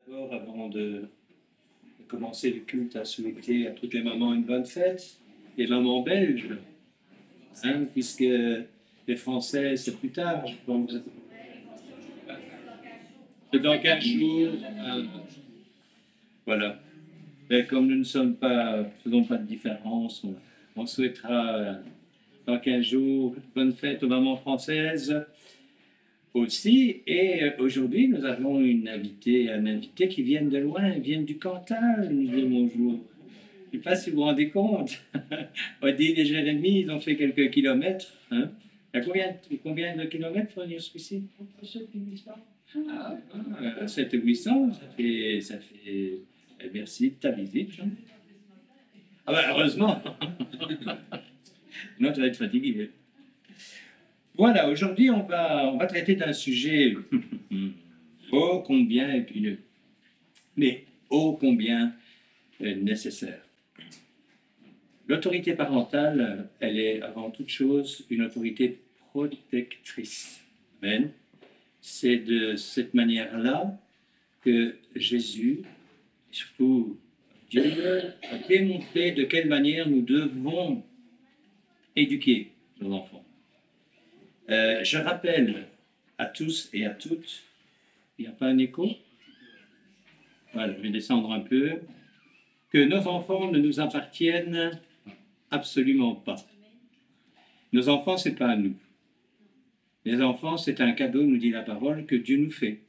D'abord, avant de commencer le culte, à souhaiter à toutes les mamans une bonne fête, les mamans belges, puisque les Français, c'est plus tard, je pense. C'est dans 15 jours. Voilà. Mais comme nous ne faisons pas de différence, on souhaitera dans 15 jours bonne fête aux mamans françaises aussi. Et aujourd'hui, nous avons un invité qui vient de loin, il vient du Cantal, nous dit bonjour. Je ne sais pas si vous vous rendez compte. Odile et Jérémy, ils ont fait quelques kilomètres. Hein. Il y a combien de kilomètres pour venir jusqu'ici? 7 ou 800, ça fait merci de ta visite. Jean. Ah ben, heureusement. Non, tu vas être fatigué. Voilà, aujourd'hui, on va traiter d'un sujet ô combien épineux, mais ô combien nécessaire. L'autorité parentale, elle est avant toute chose une autorité protectrice. Amen. C'est de cette manière-là que Jésus, et surtout Dieu, a démontré de quelle manière nous devons éduquer nos enfants. Je rappelle à tous et à toutes, il n'y a pas un écho? Voilà, je vais descendre un peu, que nos enfants ne nous appartiennent absolument pas. Nos enfants, ce n'est pas à nous. Les enfants, c'est un cadeau, nous dit la parole, que Dieu nous fait.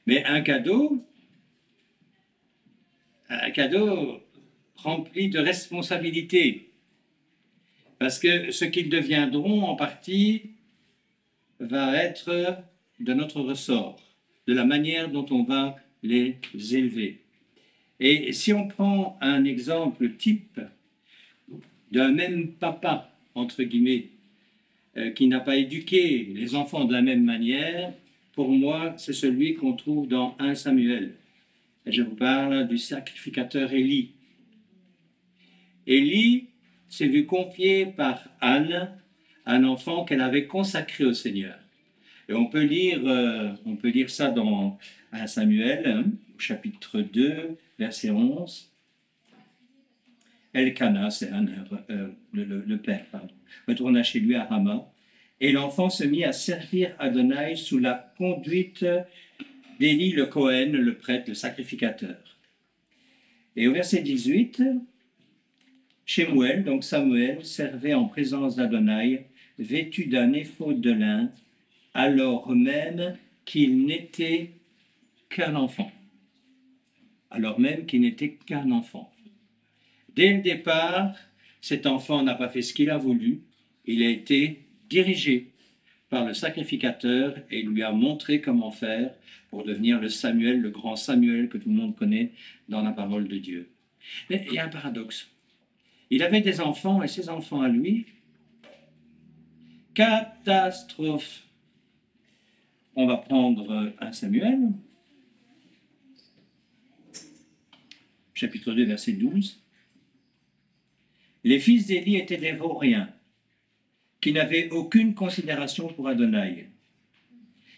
Mais un cadeau rempli de responsabilités. Parce que ce qu'ils deviendront en partie va être de notre ressort, de la manière dont on va les élever. Et si on prend un exemple type d'un même papa, entre guillemets, qui n'a pas éduqué les enfants de la même manière, pour moi, c'est celui qu'on trouve dans 1 Samuel. Et je vous parle du sacrificateur Élie. Élie s'est vu confier par Anne un enfant qu'elle avait consacré au Seigneur. Et on peut lire ça dans 1 Samuel, au chapitre 2, verset 11. Elkana, c'est le père, retourna chez lui à Rama, et l'enfant se mit à servir Adonai sous la conduite d'Élie le Cohen, le prêtre, le sacrificateur. Et au verset 18, Shemuel, donc Samuel, servait en présence d'Adonai, vêtu d'un éphod de lin, alors même qu'il n'était qu'un enfant. Alors même qu'il n'était qu'un enfant. Dès le départ, cet enfant n'a pas fait ce qu'il a voulu. Il a été dirigé par le sacrificateur et lui a montré comment faire pour devenir le Samuel, le grand Samuel que tout le monde connaît dans la parole de Dieu. Mais il y a un paradoxe. Il avait des enfants et ces enfants à lui, catastrophe. On va prendre 1 Samuel, chapitre 2, verset 12. Les fils d'Élie étaient des vauriens, qui n'avaient aucune considération pour Adonai.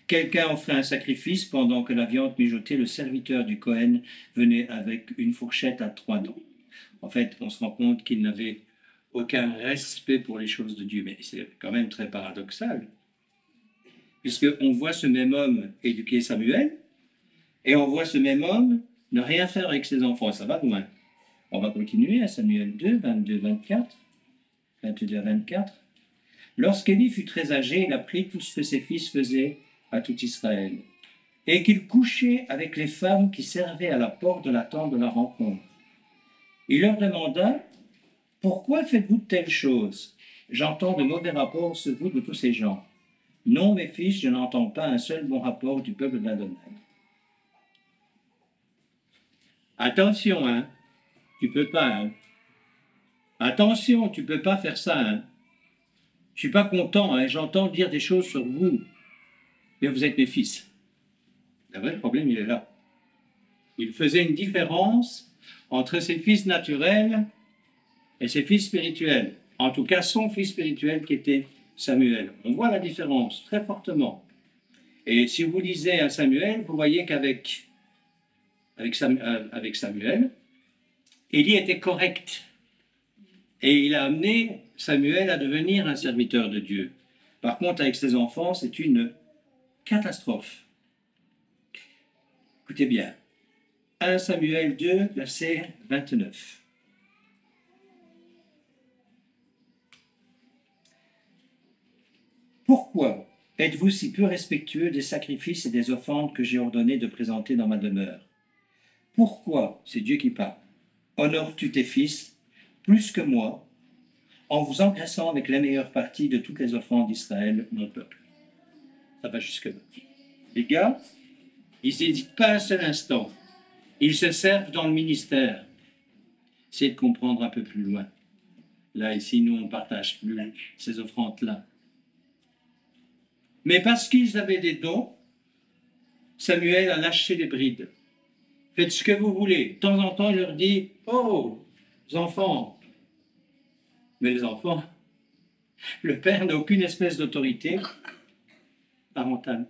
Quelqu'un offrait un sacrifice pendant que la viande mijotée, le serviteur du Cohen venait avec une fourchette à 3 dents. En fait, on se rend compte qu'il n'avait aucun respect pour les choses de Dieu. Mais c'est quand même très paradoxal, puisqu'on voit ce même homme éduquer Samuel, et on voit ce même homme ne rien faire avec ses enfants. Ça va loin. On va continuer à Samuel 2, 22, 24. 22 à 24. Lorsqu'Élie fut très âgé, il apprit tout ce que ses fils faisaient à tout Israël, et qu'il couchait avec les femmes qui servaient à la porte de la tente de la rencontre. Il leur demanda: « Pourquoi faites-vous de telles choses? J'entends de mauvais rapports sur vous de tous ces gens. Non, mes fils, je n'entends pas un seul bon rapport du peuple d'Adonai. » Attention, hein, tu peux pas, hein. Attention, tu peux pas faire ça, hein. Je suis pas content, hein, j'entends dire des choses sur vous, mais vous êtes mes fils. Le vrai problème, il est là. Il faisait une différence entre ses fils naturels et ses fils spirituels. En tout cas, son fils spirituel qui était Samuel. On voit la différence très fortement. Et si vous lisez un Samuel, vous voyez qu'avec avec Samuel. Élie était correct. Et il a amené Samuel à devenir un serviteur de Dieu. Par contre, avec ses enfants, c'est une catastrophe. Écoutez bien. 1 Samuel 2, verset 29. Pourquoi êtes-vous si peu respectueux des sacrifices et des offrandes que j'ai ordonné de présenter dans ma demeure? Pourquoi, c'est Dieu qui parle, honores-tu tes fils plus que moi, en vous engraissant avec la meilleure partie de toutes les offrandes d'Israël, mon peuple? Ça va jusque-là. Les gars, ils n'hésitent pas un seul instant. Ils se servent dans le ministère. Essayez de comprendre un peu plus loin. Là, ici, nous, on ne partage plus ces offrandes-là. Mais parce qu'ils avaient des dons, Samuel a lâché les brides. Faites ce que vous voulez. De temps en temps, il leur dit, « Oh, les enfants !» Mais les enfants, le père n'a aucune espèce d'autorité parentale.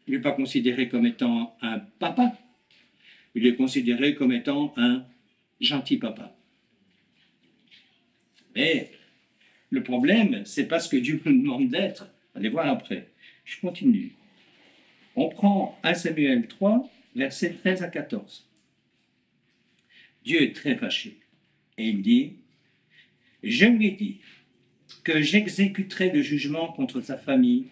Il n'est pas considéré comme étant un papa. Il est considéré comme étant un gentil papa. Mais le problème, c'est pas ce que Dieu nous demande d'être. Allez voir après. Je continue. On prend 1 Samuel 3, versets 13 à 14. Dieu est très fâché. Et il dit, « Je lui ai dit que j'exécuterai le jugement contre sa famille,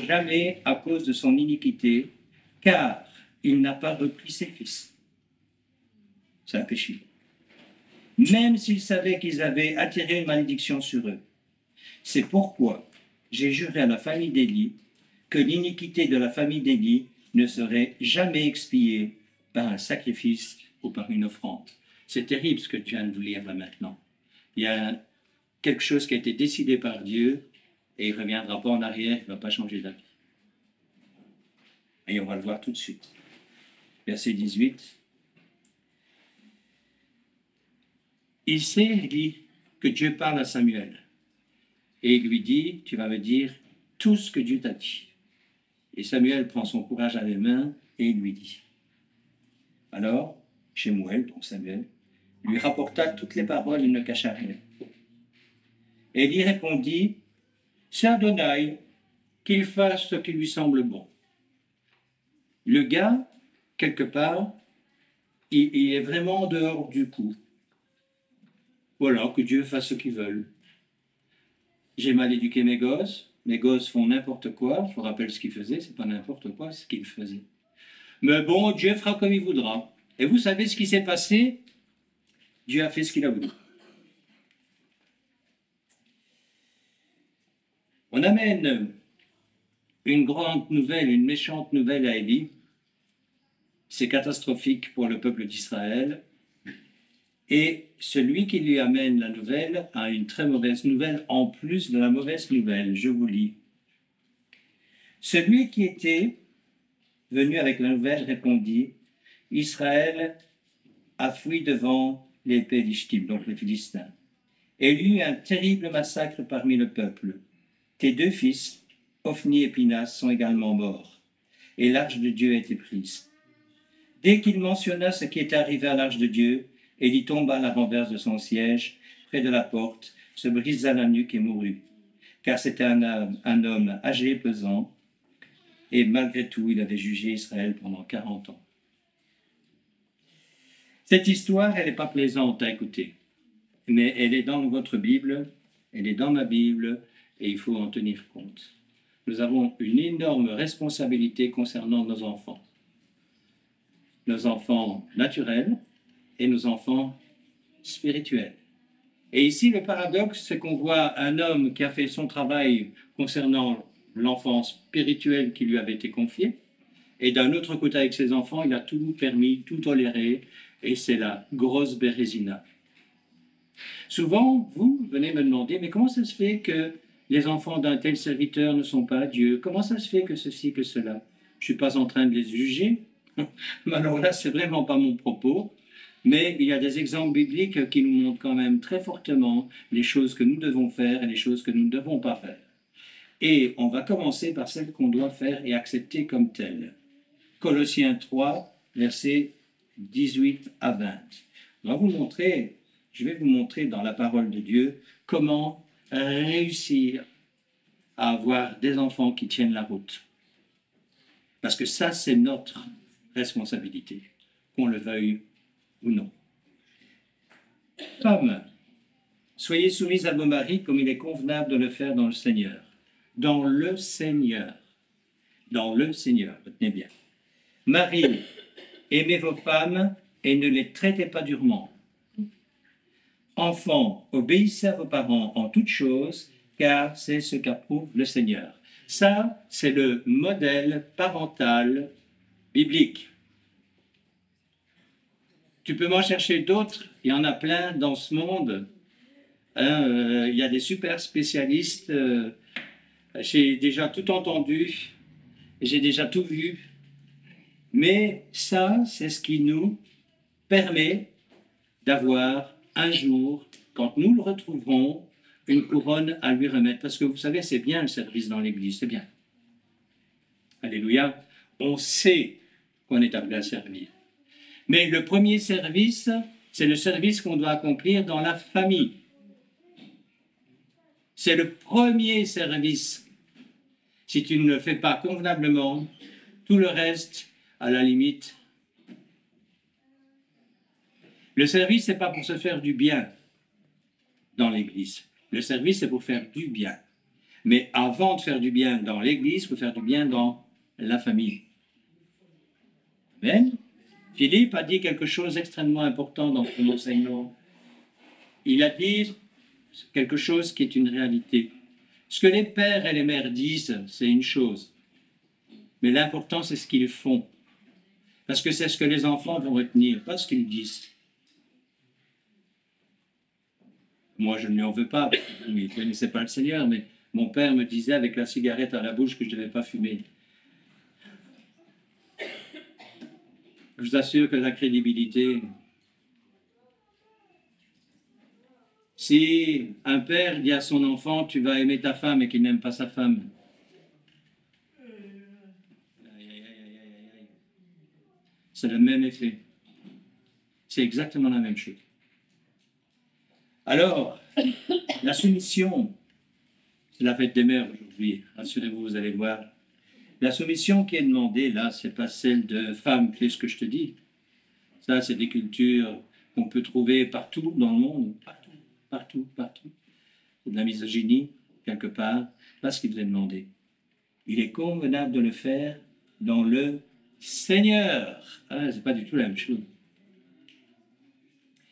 jamais à cause de son iniquité, car il n'a pas repris ses fils. » C'est un péché. Même s'il savait qu'ils avaient attiré une malédiction sur eux. C'est pourquoi j'ai juré à la famille d'Élie que l'iniquité de la famille d'Élie ne serait jamais expiée par un sacrifice ou par une offrande. C'est terrible ce que tu viens de vous lire là maintenant. Il y a quelque chose qui a été décidé par Dieu et il ne reviendra pas en arrière, il ne va pas changer d'avis. Et on va le voir tout de suite. Verset 18. Il sait, dit, que Dieu parle à Samuel. Et il lui dit, tu vas me dire tout ce que Dieu t'a dit. Et Samuel prend son courage à les mains et il lui dit. Alors, Shemuel, donc Samuel, lui rapporta toutes les paroles, il ne cacha rien. Et il y répondit, c'est Adonai, qu'il fasse ce qui lui semble bon. Le gars, quelque part, il est vraiment en dehors du coup. Voilà, que Dieu fasse ce qu'il veut. J'ai mal éduqué mes gosses font n'importe quoi, je vous rappelle ce qu'ils faisaient, c'est pas n'importe quoi, c'est ce qu'ils faisaient. Mais bon, Dieu fera comme il voudra. Et vous savez ce qui s'est passé? Dieu a fait ce qu'il a voulu. On amène une grande nouvelle, une méchante nouvelle à Élie. C'est catastrophique pour le peuple d'Israël. Et celui qui lui amène la nouvelle a une très mauvaise nouvelle en plus de la mauvaise nouvelle. Je vous lis. Celui qui était venu avec la nouvelle répondit, Israël a fui devant les Pélishtim, donc les Philistins, et il y eut un terrible massacre parmi le peuple. Tes deux fils, Ophni et Pinas, sont également morts, et l'arche de Dieu a été prise. Dès qu'il mentionna ce qui était arrivé à l'arche de Dieu, Élie tomba à la renverse de son siège, près de la porte, se brisa la nuque et mourut, car c'était un homme âgé et pesant, et malgré tout, il avait jugé Israël pendant 40 ans. Cette histoire, elle n'est pas plaisante à écouter, mais elle est dans votre Bible, elle est dans ma Bible, et il faut en tenir compte. Nous avons une énorme responsabilité concernant nos enfants naturels et nos enfants spirituels. Et ici, le paradoxe, c'est qu'on voit un homme qui a fait son travail concernant l'enfant spirituel qui lui avait été confié, et d'un autre côté, avec ses enfants, il a tout permis, tout toléré, et c'est la grosse bérésina. Souvent, vous venez me demander, mais comment ça se fait que les enfants d'un tel serviteur ne sont pas Dieu? Comment ça se fait que ceci, que cela? Je ne suis pas en train de les juger. Mais alors là, c'est vraiment pas mon propos. Mais il y a des exemples bibliques qui nous montrent quand même très fortement les choses que nous devons faire et les choses que nous ne devons pas faire. Et on va commencer par celles qu'on doit faire et accepter comme telles. Colossiens 3, versets 18 à 20. Je vais vous montrer dans la parole de Dieu comment réussir à avoir des enfants qui tiennent la route. Parce que ça, c'est notre responsabilité, qu'on le veuille ou non. Femmes, soyez soumises à vos maris comme il est convenable de le faire dans le Seigneur. Dans le Seigneur. Dans le Seigneur, retenez bien. Marie, aimez vos femmes et ne les traitez pas durement. Enfants, obéissez à vos parents en toutes choses, car c'est ce qu'approuve le Seigneur. Ça, c'est le modèle parental biblique. Tu peux m'en chercher d'autres, il y en a plein dans ce monde. Il y a des super spécialistes, j'ai déjà tout entendu, j'ai déjà tout vu. Mais ça, c'est ce qui nous permet d'avoir un jour, quand nous le retrouverons, une couronne à lui remettre. Parce que vous savez, c'est bien le service dans l'Église, c'est bien. Alléluia. On sait qu'on est appelé à servir. Mais le premier service, c'est le service qu'on doit accomplir dans la famille. C'est le premier service. Si tu ne le fais pas convenablement, tout le reste, à la limite. Le service, ce n'est pas pour se faire du bien dans l'Église. Le service, c'est pour faire du bien. Mais avant de faire du bien dans l'Église, il faut faire du bien dans la famille. Amen. Philippe a dit quelque chose d'extrêmement important dans son enseignement. Il a dit quelque chose qui est une réalité. Ce que les pères et les mères disent, c'est une chose. Mais l'important, c'est ce qu'ils font. Parce que c'est ce que les enfants vont retenir, pas ce qu'ils disent. Moi, je ne lui en veux pas. Il ne connaissait pas le Seigneur, mais mon père me disait avec la cigarette à la bouche que je ne devais pas fumer. Je vous assure que la crédibilité... Si un père dit à son enfant, tu vas aimer ta femme et qu'il n'aime pas sa femme, c'est le même effet. C'est exactement la même chose. Alors, la soumission, c'est la fête des mères aujourd'hui, rassurez-vous, vous allez voir. La soumission qui est demandée là, c'est pas celle de femme, qu'est-ce que je te dis? Ça, c'est des cultures qu'on peut trouver partout dans le monde, partout. C'est de la misogynie, quelque part, pas ce qu'il vous est demandé. Il est convenable de le faire dans le Seigneur. Ah, c'est pas du tout la même chose.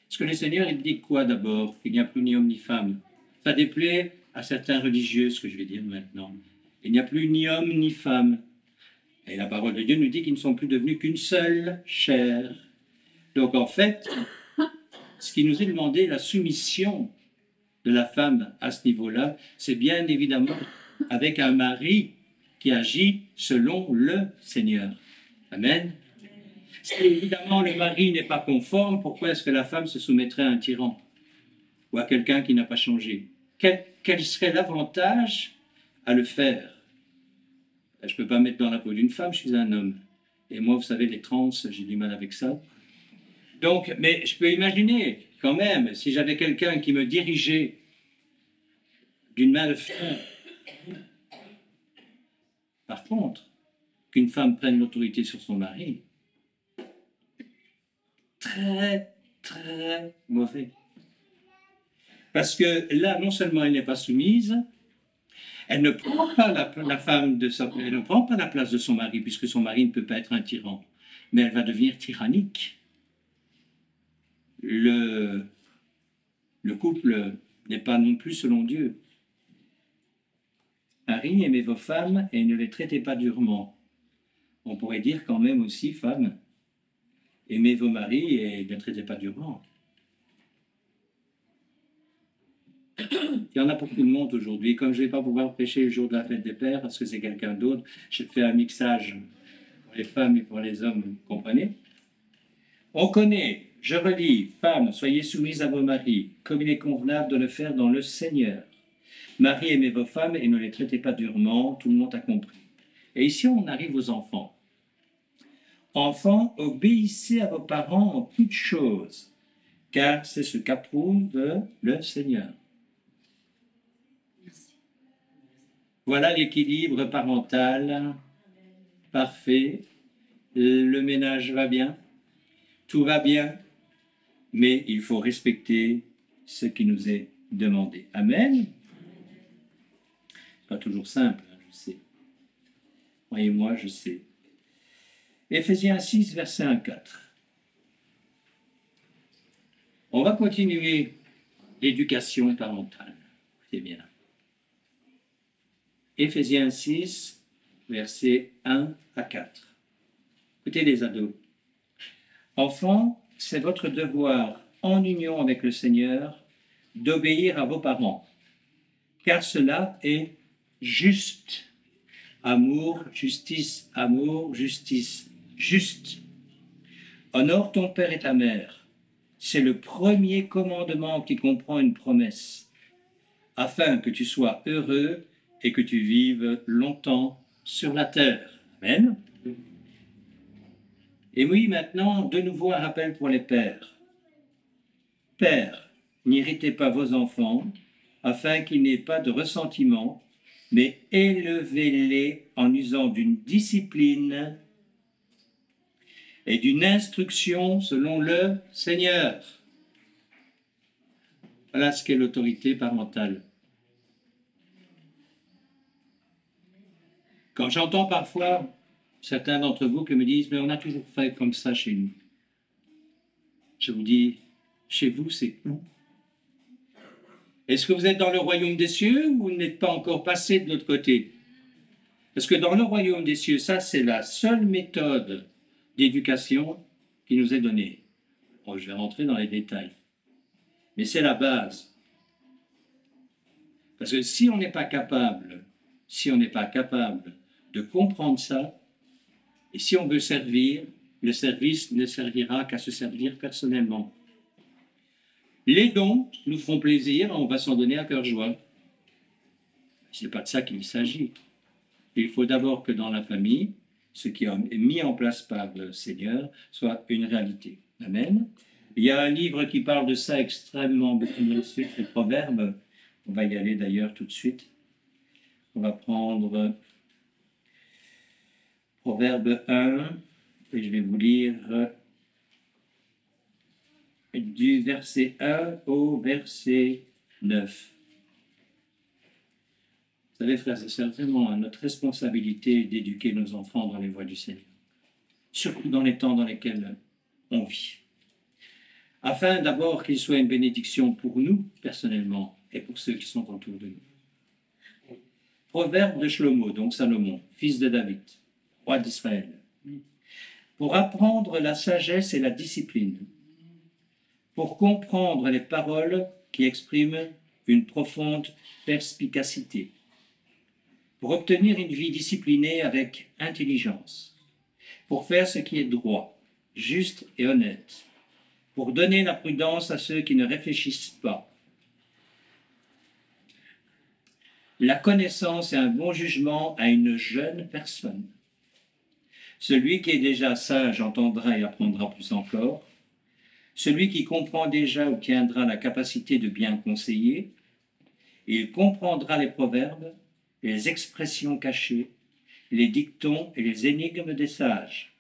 Parce que le Seigneur, il dit quoi d'abord? Qu'il n'y a plus ni homme ni femme. Ça déplaît à certains religieux, ce que je vais dire maintenant. Il n'y a plus ni homme ni femme. Et la parole de Dieu nous dit qu'ils ne sont plus devenus qu'une seule chair. Donc en fait, ce qui nous est demandé, la soumission de la femme à ce niveau-là, c'est bien évidemment avec un mari qui agit selon le Seigneur. Amen. Si évidemment le mari n'est pas conforme, pourquoi est-ce que la femme se soumettrait à un tyran ou à quelqu'un qui n'a pas changé? Quel serait l'avantage à le faire? Je ne peux pas mettre dans la peau d'une femme, je suis un homme. Et moi, vous savez, les trans, j'ai du mal avec ça. Donc, mais je peux imaginer quand même, si j'avais quelqu'un qui me dirigeait d'une main de fer. Par contre, qu'une femme prenne l'autorité sur son mari, très mauvais. Parce que là, non seulement elle n'est pas soumise, elle ne prend pas elle ne prend pas la place de son mari, puisque son mari ne peut pas être un tyran, mais elle va devenir tyrannique. Le couple n'est pas non plus selon Dieu. Marie, aimez vos femmes et ne les traitez pas durement. On pourrait dire quand même aussi, femmes, aimez vos maris et ne les traitez pas durement. Il y en a pour tout le monde aujourd'hui. Comme je ne vais pas pouvoir prêcher le jour de la fête des pères, parce que c'est quelqu'un d'autre, je fais un mixage pour les femmes et pour les hommes, vous comprenez? On connaît, je relis, femmes, soyez soumises à vos maris, comme il est convenable de le faire dans le Seigneur. Marie, aimez vos femmes et ne les traitez pas durement, tout le monde a compris. Et ici, on arrive aux enfants. Enfants, obéissez à vos parents en toutes choses, car c'est ce qu'approuve le Seigneur. Voilà l'équilibre parental parfait. Le ménage va bien, tout va bien, mais il faut respecter ce qui nous est demandé. Amen. Pas toujours simple, hein, je sais. Croyez-moi, je sais. Éphésiens 6, verset 1, 4. On va continuer l'éducation parentale. C'est bien. Éphésiens 6, versets 1 à 4. Écoutez les ados. Enfants, c'est votre devoir, en union avec le Seigneur, d'obéir à vos parents, car cela est juste. Amour, justice, juste. Honore ton père et ta mère. C'est le premier commandement qui comprend une promesse, afin que tu sois heureux et que tu vives longtemps sur la terre. Amen. Et oui, maintenant, de nouveau un rappel pour les pères. Pères, n'irritez pas vos enfants, afin qu'ils n'aient pas de ressentiment, mais élevez-les en usant d'une discipline et d'une instruction selon le Seigneur. Voilà ce qu'est l'autorité parentale. Quand j'entends parfois certains d'entre vous qui me disent « mais on a toujours fait comme ça chez nous », je vous dis « chez vous, c'est où ?» Est-ce que vous êtes dans le royaume des cieux ou vous n'êtes pas encore passé de l'autre côté? Parce que dans le royaume des cieux, ça c'est la seule méthode d'éducation qui nous est donnée. Bon, je vais rentrer dans les détails. Mais c'est la base. Parce que si on n'est pas capable de comprendre ça, et si on veut servir, le service ne servira qu'à se servir personnellement. Les dons nous feront plaisir, on va s'en donner à cœur joie. Ce n'est pas de ça qu'il s'agit. Il faut d'abord que dans la famille, ce qui est mis en place par le Seigneur soit une réalité. Amen. Il y a un livre qui parle de ça extrêmement bien, suite les Proverbes. On va y aller d'ailleurs tout de suite. On va prendre Proverbe 1, et je vais vous lire du verset 1 au verset 9. Vous savez, frères et sœurs, vraiment, notre responsabilité d'éduquer nos enfants dans les voies du Seigneur, surtout dans les temps dans lesquels on vit, afin d'abord qu'ils soient une bénédiction pour nous, personnellement, et pour ceux qui sont autour de nous. Proverbe de Shlomo, donc Salomon, fils de David, roi d'Israël. Pour apprendre la sagesse et la discipline, pour comprendre les paroles qui expriment une profonde perspicacité, pour obtenir une vie disciplinée avec intelligence, pour faire ce qui est droit, juste et honnête, pour donner la prudence à ceux qui ne réfléchissent pas. La connaissance et un bon jugement à une jeune personne. Celui qui est déjà sage entendra et apprendra plus encore. Celui qui comprend déjà obtiendra la capacité de bien conseiller. Il comprendra les proverbes, les expressions cachées, les dictons et les énigmes des sages.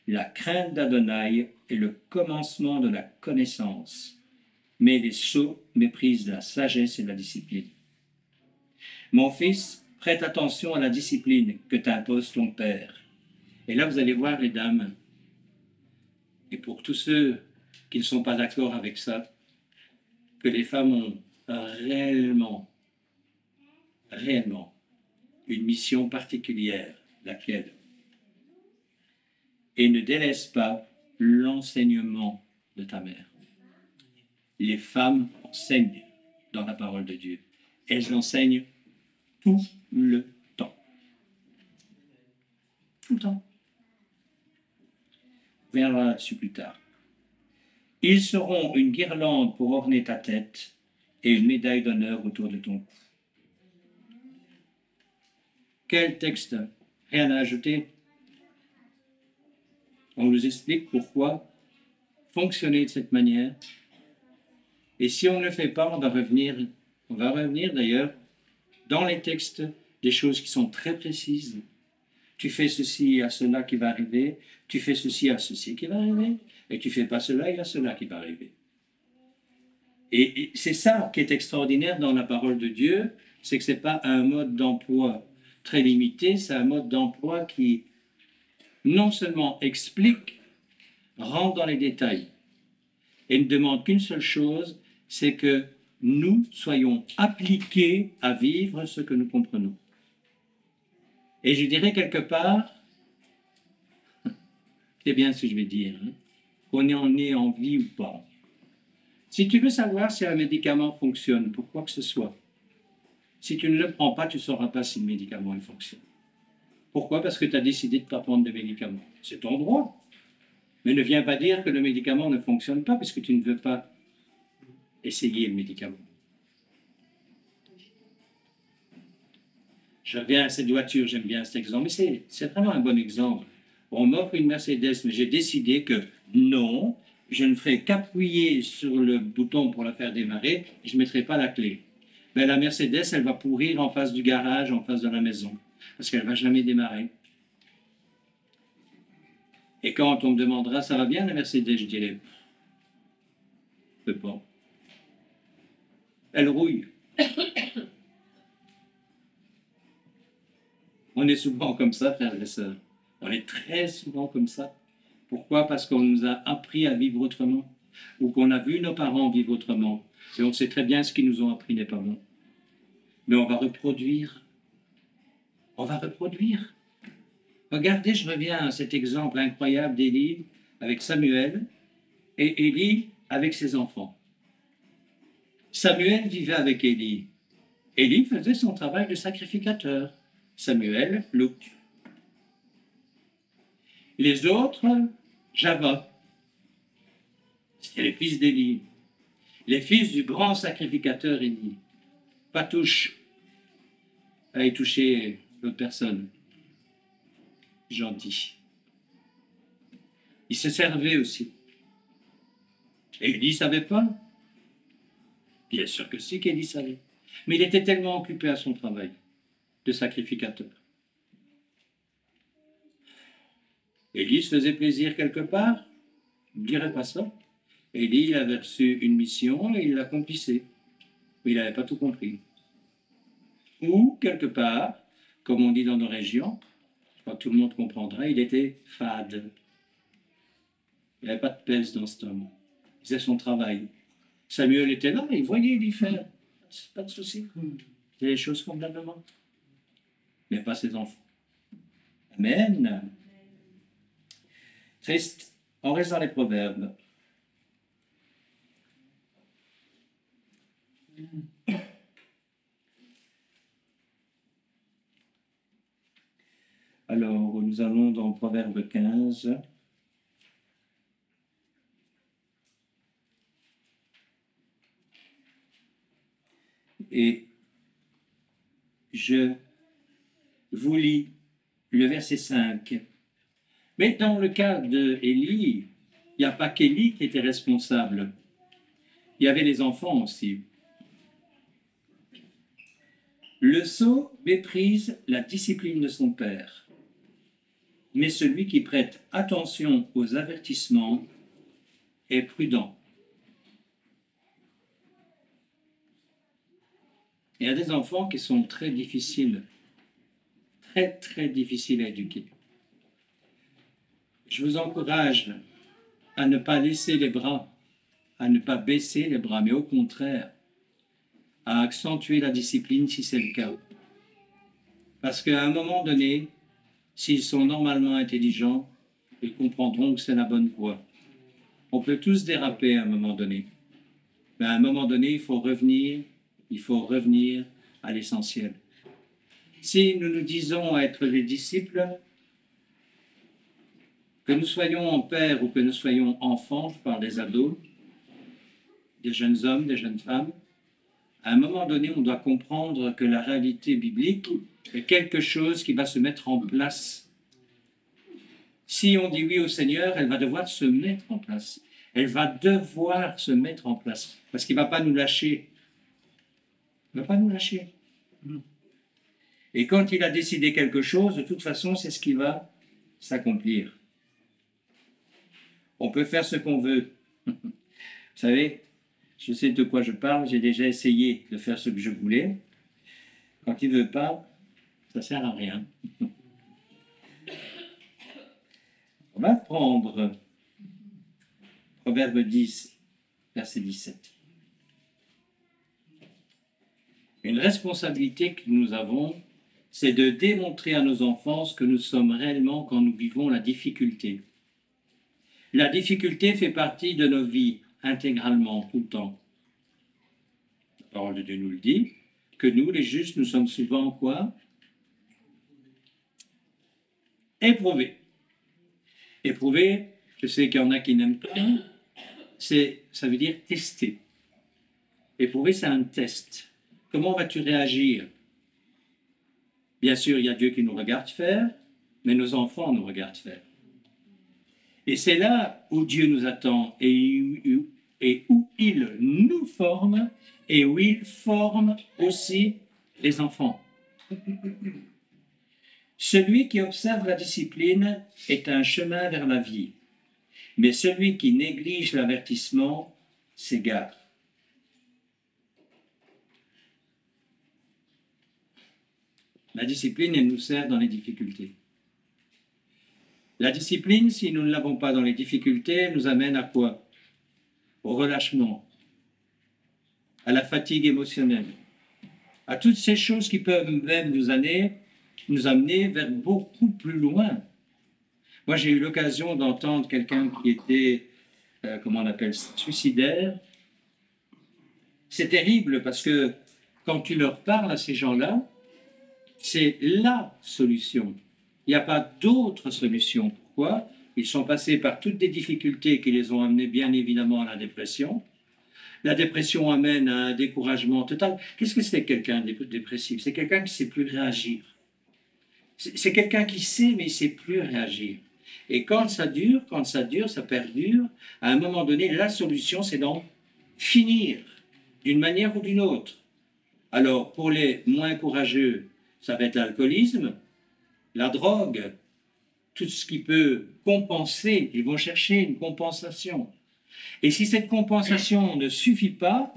La crainte d'Adonai est le commencement de la connaissance, mais les sots méprisent la sagesse et la discipline. Mon fils, prête attention à la discipline que t'impose ton père. Et là, vous allez voir, les dames, et pour tous ceux qui ne sont pas d'accord avec ça, que les femmes ont réellement une mission particulière, laquelle? Et ne délaisse pas l'enseignement de ta mère. Les femmes enseignent dans la parole de Dieu. Elles enseignent tout le temps. Tout le temps. On verra là-dessus plus tard. Ils seront une guirlande pour orner ta tête et une médaille d'honneur autour de ton cou. Quel texte? Rien à ajouter? On nous explique pourquoi fonctionner de cette manière. Et si on ne le fait pas, on va revenir d'ailleurs dans les textes des choses qui sont très précises. Tu fais ceci à cela qui va arriver, tu fais ceci à ceci qui va arriver, et tu fais pas cela et à cela qui va arriver. Et c'est ça qui est extraordinaire dans la parole de Dieu, c'est que c'est pas un mode d'emploi très limité, c'est un mode d'emploi qui non seulement explique, rentre dans les détails, et ne demande qu'une seule chose, c'est que nous soyons appliqués à vivre ce que nous comprenons. Et je dirais quelque part, c'est bien ce que je vais dire, hein, qu'on en est en vie ou pas. Si tu veux savoir si un médicament fonctionne, pour quoi que ce soit, si tu ne le prends pas, tu ne sauras pas si le médicament il fonctionne. Pourquoi? Parce que tu as décidé de ne pas prendre de médicament. C'est ton droit. Mais ne viens pas dire que le médicament ne fonctionne pas parce que tu ne veux pas essayer le médicament. Je reviens à cette voiture, j'aime bien cet exemple, mais c'est vraiment un bon exemple. On m'offre une Mercedes, mais j'ai décidé que non, je ne ferai qu'appuyer sur le bouton pour la faire démarrer, et je ne mettrai pas la clé. Ben, la Mercedes, elle va pourrir en face du garage, en face de la maison, parce qu'elle ne va jamais démarrer. Et quand on me demandera, ça va bien la Mercedes, je dirai, je ne peux pas. Elle rouille. On est souvent comme ça, frères et sœurs. On est très souvent comme ça. Pourquoi? Parce qu'on nous a appris à vivre autrement, ou qu'on a vu nos parents vivre autrement. Et on sait très bien ce qu'ils nous ont appris n'est pas bon. Mais on va reproduire. On va reproduire. Regardez, je reviens à cet exemple incroyable d'Élie avec Samuel et Élie avec ses enfants. Samuel vivait avec Élie. Élie faisait son travail de sacrificateur. Samuel, Luc. Les autres, Java. C'était les fils d'Élie. Les fils du grand sacrificateur Élie. Pas touche à y toucher d'autres personnes. Gentil. Il se servait aussi. Et Élie ne savait pas. Bien sûr que si qu'Élie savait. Mais il était tellement occupé à son travail de sacrificateur. Élie se faisait plaisir quelque part? Je ne dirais pas ça. Élie avait reçu une mission et il l'accomplissait. Mais il n'avait pas tout compris. Ou, quelque part, comme on dit dans nos régions, je crois que tout le monde comprendra, il était fade. Il n'y avait pas de pèse dans cet homme. Il faisait son travail. Samuel était là, il voyait Élie faire. Pas de souci. Il faisait les choses convenablement. Mais pas ses enfants. Amen. Triste. On reste dans les proverbes. Alors, nous allons dans Proverbe 15. Et je vous lis le verset 5. Mais dans le cas d'Élie, il n'y a pas qu'Élie qui était responsable. Il y avait les enfants aussi. Le sot méprise la discipline de son père, mais celui qui prête attention aux avertissements est prudent. Il y a des enfants qui sont très difficiles, très difficiles à éduquer. Je vous encourage à ne pas laisser les bras, à ne pas baisser les bras, mais au contraire, à accentuer la discipline si c'est le cas. Parce qu'à un moment donné, s'ils sont normalement intelligents, ils comprendront que c'est la bonne voie. On peut tous déraper à un moment donné. Mais à un moment donné, il faut revenir à l'essentiel. Si nous nous disons être les disciples, que nous soyons pères ou que nous soyons enfants, je parle des ados, des jeunes hommes, des jeunes femmes, à un moment donné, on doit comprendre que la réalité biblique est quelque chose qui va se mettre en place Si on dit oui au Seigneur, elle va devoir se mettre en place. Elle va devoir se mettre en place. Parce qu'il ne va pas nous lâcher. Il ne va pas nous lâcher. Et quand il a décidé quelque chose, de toute façon, c'est ce qui va s'accomplir. On peut faire ce qu'on veut. Vous savez, je sais de quoi je parle, j'ai déjà essayé de faire ce que je voulais. Quand il ne veut pas, ça ne sert à rien. On va prendre Proverbe 10, verset 17. Une responsabilité que nous avons, c'est de démontrer à nos enfants ce que nous sommes réellement quand nous vivons la difficulté. La difficulté fait partie de nos vies intégralement, tout le temps. La parole de Dieu nous le dit, que nous, les justes, nous sommes souvent quoi? Éprouvés. Éprouvés, je sais qu'il y en a qui n'aiment pas, ça veut dire tester. Éprouver, c'est un test. Comment vas-tu réagir? Bien sûr, il y a Dieu qui nous regarde faire, mais nos enfants nous regardent faire. Et c'est là où Dieu nous attend et où il nous forme et où il forme aussi les enfants. Celui qui observe la discipline est un chemin vers la vie, mais celui qui néglige l'avertissement s'égare. La discipline, elle nous sert dans les difficultés. La discipline, si nous ne l'avons pas dans les difficultés, elle nous amène à quoi? Au relâchement, à la fatigue émotionnelle, à toutes ces choses qui peuvent même nous amener vers beaucoup plus loin. Moi, j'ai eu l'occasion d'entendre quelqu'un qui était, comment on appelle, suicidaire. C'est terrible parce que quand tu leur parles à ces gens-là, c'est la solution. Il n'y a pas d'autre solution. Pourquoi? Ils sont passés par toutes des difficultés qui les ont amenés bien évidemment à la dépression. La dépression amène à un découragement total. Qu'est-ce que c'est quelqu'un de dépressif? C'est quelqu'un qui ne sait plus réagir. C'est quelqu'un qui sait, mais il ne sait plus réagir. Et quand ça dure, ça perdure, à un moment donné, la solution, c'est d'en finir d'une manière ou d'une autre. Alors, pour les moins courageux, ça va être l'alcoolisme, la drogue, tout ce qui peut compenser, ils vont chercher une compensation. Et si cette compensation ne suffit pas,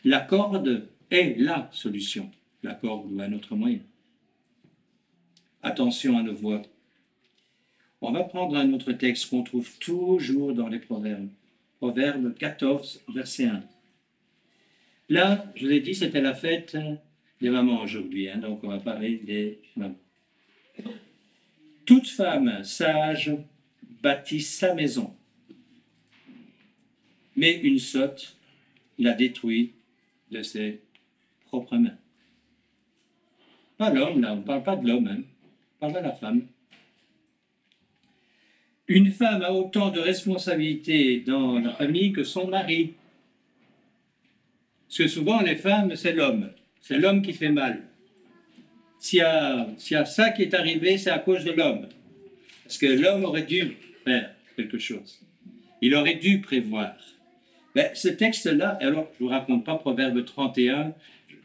la corde est la solution, la corde ou un autre moyen. Attention à nos voix. On va prendre un autre texte qu'on trouve toujours dans les Proverbes. Proverbe 14, verset 1. Là, je vous ai dit, c'était la fête des mamans aujourd'hui, donc on va parler des mamans. Toute femme sage bâtit sa maison, mais une sotte la détruit de ses propres mains. Pas l'homme, là, on ne parle pas de l'homme, on parle de la femme. Une femme a autant de responsabilités dans la famille que son mari. Parce que souvent, les femmes, c'est l'homme qui fait mal. S'il y a ça qui est arrivé, c'est à cause de l'homme. Parce que l'homme aurait dû faire quelque chose. Il aurait dû prévoir. Mais ce texte-là, alors je ne vous raconte pas Proverbe 31,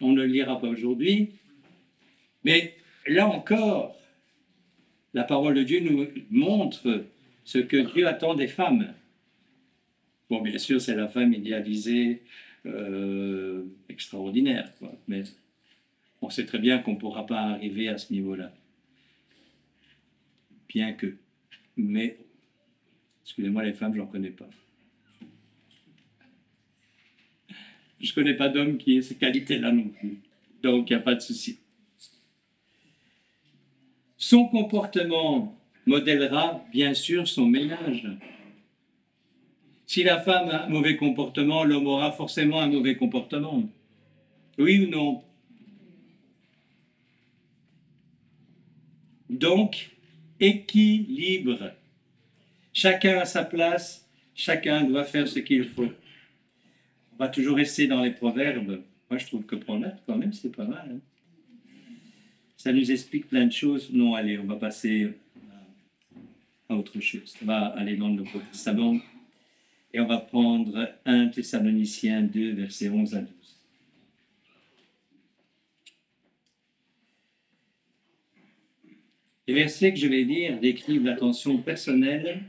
on ne le lira pas aujourd'hui, mais là encore, la parole de Dieu nous montre ce que Dieu attend des femmes. Bon, bien sûr, c'est la femme idéalisée, extraordinaire, quoi. Mais on sait très bien qu'on ne pourra pas arriver à ce niveau-là. Bien que. Mais, excusez-moi les femmes, je n'en connais pas. Je ne connais pas d'homme qui ait ces qualités-là non plus. Donc, il n'y a pas de souci. Son comportement modèlera, bien sûr, son ménage. Si la femme a un mauvais comportement, l'homme aura forcément un mauvais comportement. Oui ou non? Donc, équilibre. Chacun à sa place, chacun doit faire ce qu'il faut. On va toujours rester dans les proverbes. Moi, je trouve que Proverbe, quand même, c'est pas mal. Ça nous explique plein de choses. Non, allez, on va passer à autre chose. On va aller dans le Nouveau Testament et on va prendre 1 Thessaloniciens 2, versets 11 à 12. Les versets que je vais lire décrivent l'attention personnelle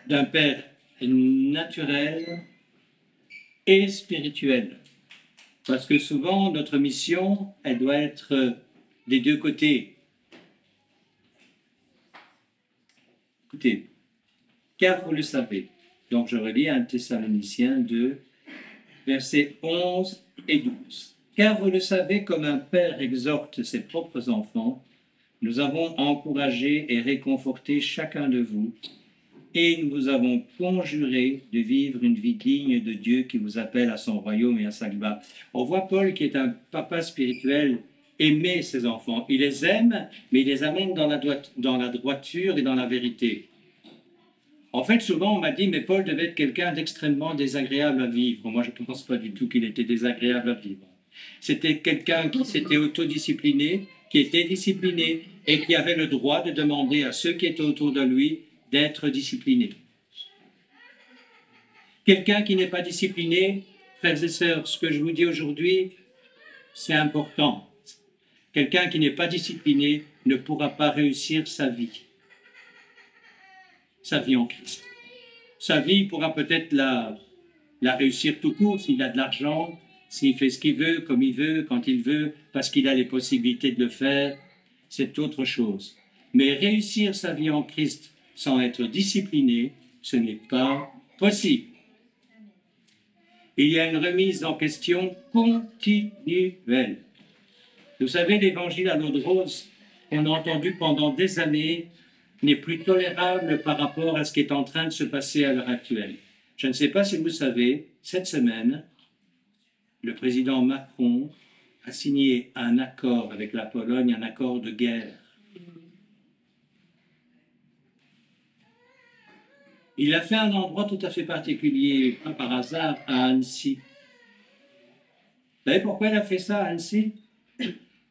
d'un père naturel et spirituel. Parce que souvent, notre mission, elle doit être des deux côtés. Écoutez, car vous le savez. Donc, je relis 1 Thessaloniciens 2, versets 11 et 12. Car vous le savez, comme un père exhorte ses propres enfants, nous avons encouragé et réconforté chacun de vous, et nous vous avons conjuré de vivre une vie digne de Dieu qui vous appelle à son royaume et à sa gloire. On voit Paul, qui est un papa spirituel, aimer ses enfants. Il les aime, mais il les amène dans la droiture et dans la vérité. En fait, souvent, on m'a dit, mais Paul devait être quelqu'un d'extrêmement désagréable à vivre. Moi, je ne pense pas du tout qu'il était désagréable à vivre. C'était quelqu'un qui s'était autodiscipliné, qui était discipliné et qui avait le droit de demander à ceux qui étaient autour de lui d'être disciplinés. Quelqu'un qui n'est pas discipliné, frères et sœurs, ce que je vous dis aujourd'hui, c'est important. Quelqu'un qui n'est pas discipliné ne pourra pas réussir sa vie en Christ. Sa vie, il pourra peut-être la réussir tout court s'il a de l'argent, s'il fait ce qu'il veut, comme il veut, quand il veut, parce qu'il a les possibilités de le faire, c'est autre chose. Mais réussir sa vie en Christ sans être discipliné, ce n'est pas possible. Il y a une remise en question continuelle. Vous savez, l'évangile à l'eau de rose qu'on a entendu pendant des années n'est plus tolérable par rapport à ce qui est en train de se passer à l'heure actuelle. Je ne sais pas si vous savez, cette semaine, le président Macron a signé un accord avec la Pologne, un accord de guerre. Il l'a fait à un endroit tout à fait particulier, pas par hasard, à Annecy. Vous savez pourquoi il a fait ça à Annecy?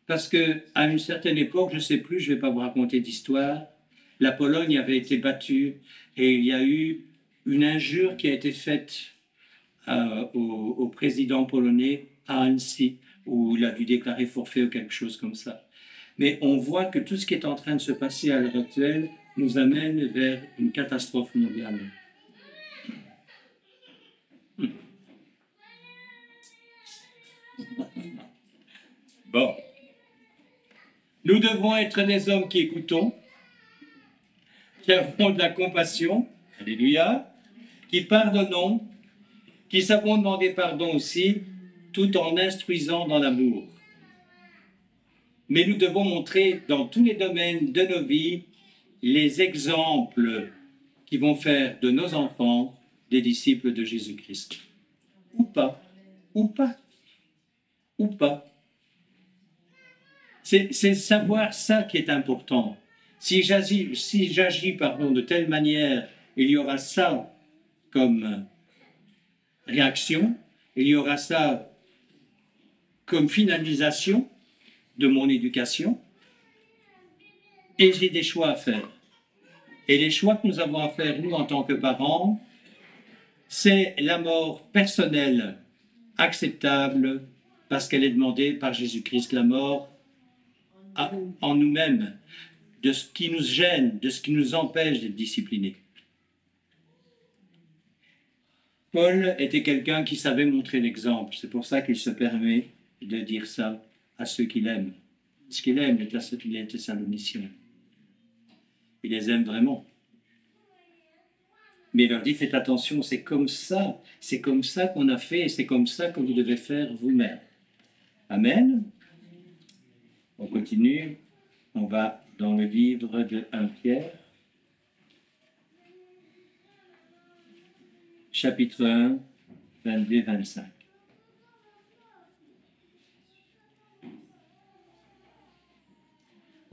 Parce qu'à une certaine époque, je ne sais plus, je ne vais pas vous raconter d'histoire, la Pologne avait été battue et il y a eu une injure qui a été faite au président polonais à Annecy, où il a dû déclarer forfait ou quelque chose comme ça. Mais on voit que tout ce qui est en train de se passer à l'heure actuelle nous amène vers une catastrophe mondiale. Bon. Nous devons être des hommes qui écoutons, qui avons de la compassion, alléluia, qui pardonnons, qui savons demander pardon aussi, tout en instruisant dans l'amour. Mais nous devons montrer dans tous les domaines de nos vies les exemples qui vont faire de nos enfants des disciples de Jésus-Christ. Ou pas, ou pas, ou pas. C'est savoir ça qui est important. Si j'agis de telle manière, il y aura ça comme réaction, il y aura ça comme finalisation de mon éducation, et j'ai des choix à faire. Et les choix que nous avons à faire, nous, en tant que parents, c'est la mort personnelle acceptable parce qu'elle est demandée par Jésus-Christ, la mort en nous-mêmes, de ce qui nous gêne, de ce qui nous empêche d'être disciplinés. Paul était quelqu'un qui savait montrer l'exemple. C'est pour ça qu'il se permet de dire ça à ceux qu'il aime. Ce qu'il aime, les Thessaloniciens. Il les aime vraiment. Mais il leur dit, faites attention, c'est comme ça qu'on a fait et c'est comme ça que vous devez faire vous-même. Amen. On continue, on va dans le livre de 1 Pierre, chapitre 1, 22-25.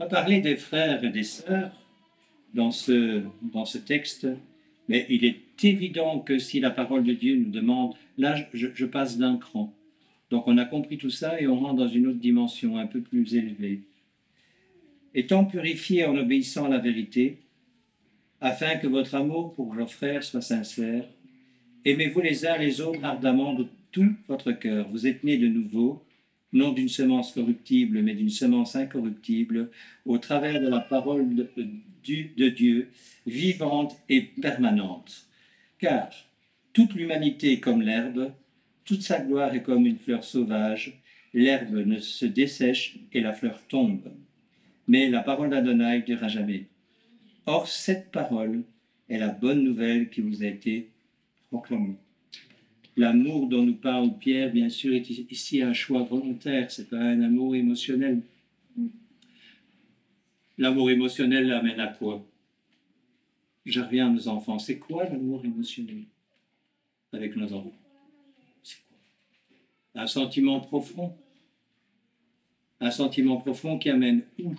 On va parler des frères et des sœurs dans ce texte, mais il est évident que si la parole de Dieu nous demande, là je passe d'un cran. Donc on a compris tout ça et on rentre dans une autre dimension un peu plus élevée. Étant purifiés en obéissant à la vérité, afin que votre amour pour vos frères soit sincère. Aimez-vous les uns les autres ardemment de tout votre cœur. Vous êtes nés de nouveau, non d'une semence corruptible, mais d'une semence incorruptible, au travers de la parole de Dieu, vivante et permanente. Car toute l'humanité est comme l'herbe, toute sa gloire est comme une fleur sauvage. L'herbe ne se dessèche et la fleur tombe. Mais la parole d'Adonai durera jamais. Or, cette parole est la bonne nouvelle qui vous a été proclamée. L'amour dont nous parle Pierre, bien sûr, est ici un choix volontaire, ce n'est pas un amour émotionnel. L'amour émotionnel amène à quoi? Je reviens à nos enfants. C'est quoi l'amour émotionnel avec nos enfants? C'est quoi? Un sentiment profond. Un sentiment profond qui amène où?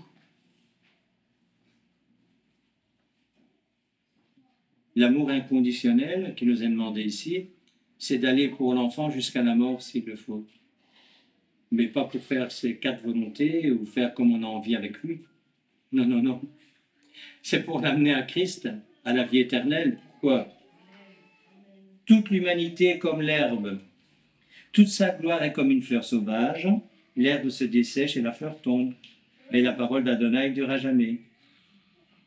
L'amour inconditionnel qui nous est demandé ici, c'est d'aller pour l'enfant jusqu'à la mort s'il le faut. Mais pas pour faire ses 4 volontés ou faire comme on a envie avec lui. Non, non, non. C'est pour l'amener à Christ, à la vie éternelle. Pourquoi? Toute l'humanité est comme l'herbe. Toute sa gloire est comme une fleur sauvage. L'herbe se dessèche et la fleur tombe. Mais la parole d'Adonai ne durera jamais.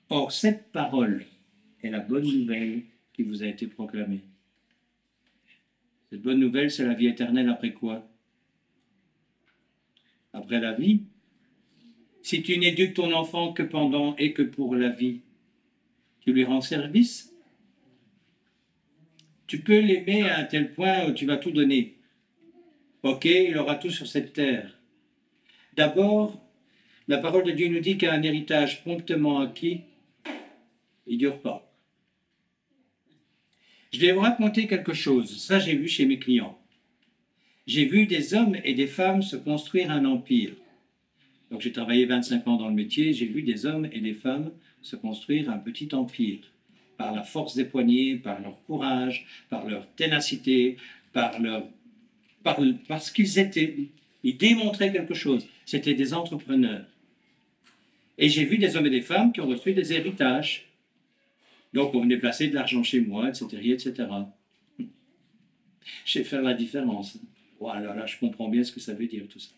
Or, cette parole est la bonne nouvelle qui vous a été proclamée. Cette bonne nouvelle, c'est la vie éternelle après quoi? Après la vie. Si tu n'éduques ton enfant que pendant et que pour la vie, tu lui rends service? Tu peux l'aimer à un tel point où tu vas tout donner. Ok, il aura tout sur cette terre. D'abord, la parole de Dieu nous dit qu'un héritage promptement acquis, il ne dure pas. Je vais vous raconter quelque chose. Ça, j'ai vu chez mes clients. J'ai vu des hommes et des femmes se construire un empire. Donc, j'ai travaillé 25 ans dans le métier. J'ai vu des hommes et des femmes se construire un petit empire. Par la force des poignets, par leur courage, par leur ténacité, parce qu'ils étaient. Ils démontraient quelque chose. C'était des entrepreneurs. Et j'ai vu des hommes et des femmes qui ont reçu des héritages. Donc, on venait placer de l'argent chez moi, etc., etc. Je sais faire la différence. Voilà, là, je comprends bien ce que ça veut dire, tout ça.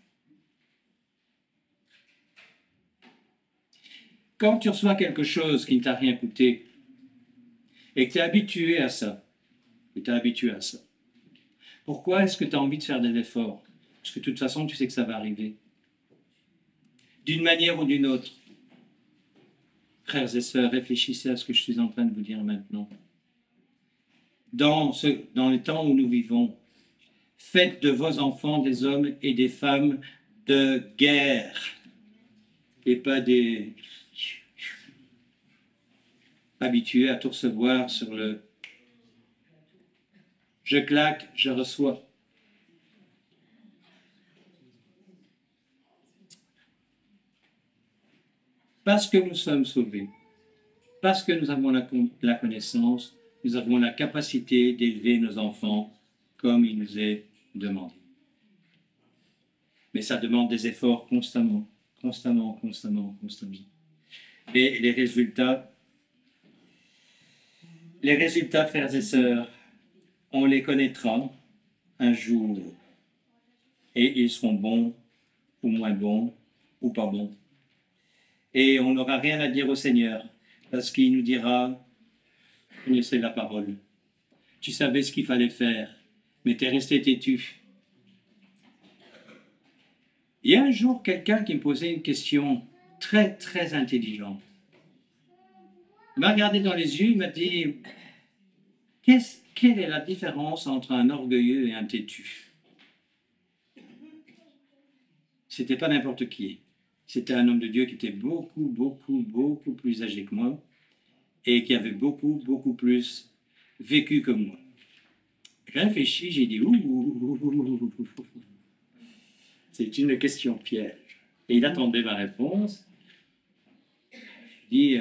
Quand tu reçois quelque chose qui ne t'a rien coûté, et que tu es habitué à ça, pourquoi est-ce que tu as envie de faire des efforts? Parce que de toute façon, tu sais que ça va arriver. D'une manière ou d'une autre. Frères et sœurs, réfléchissez à ce que je suis en train de vous dire maintenant. Dans les temps où nous vivons, faites de vos enfants des hommes et des femmes de guerre, et pas des habitués à tout recevoir sur le « je claque, je reçois ». Parce que nous sommes sauvés, parce que nous avons la connaissance, nous avons la capacité d'élever nos enfants comme il nous est demandé. Mais ça demande des efforts constamment. Et les résultats, frères et sœurs, on les connaîtra un jour. Et ils seront bons, ou moins bons, ou pas bons. Et on n'aura rien à dire au Seigneur, parce qu'il nous dira, connaissez la parole. Tu savais ce qu'il fallait faire, mais tu es resté têtu. Il y a un jour quelqu'un qui me posait une question très, très intelligente. Il m'a regardé dans les yeux, il m'a dit, quelle est la différence entre un orgueilleux et un têtu? C'était pas n'importe qui. C'était un homme de Dieu qui était beaucoup plus âgé que moi et qui avait beaucoup plus vécu que moi. J'ai réfléchi, j'ai dit, c'est une question piège. Et il attendait ma réponse. Je dis,